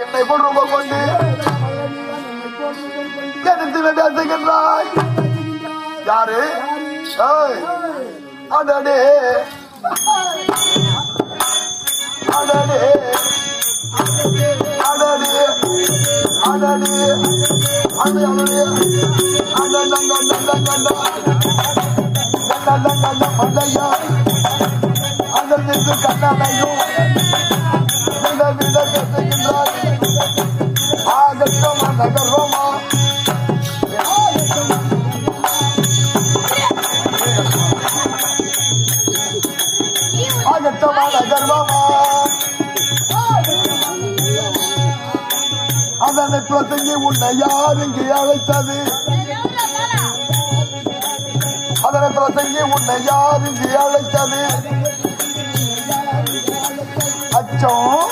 என்னை பொருள் கொண்டு எடுத்து பேசுகின்றாய். யாரு? அடடே அடடே அடடே அடடே அடடே அடடா அதற்கு கண்ணனையும் பேசுகின்றார். ஆகட்டும் நகர்வமா ஆகட்டமான கர்வமா அதனை பிரசங்கி உன்னை யார் இங்கே அழைத்தது? அதனை பிரசங்கி உன்னை யார் இங்கே அழைத்தது? அச்சம்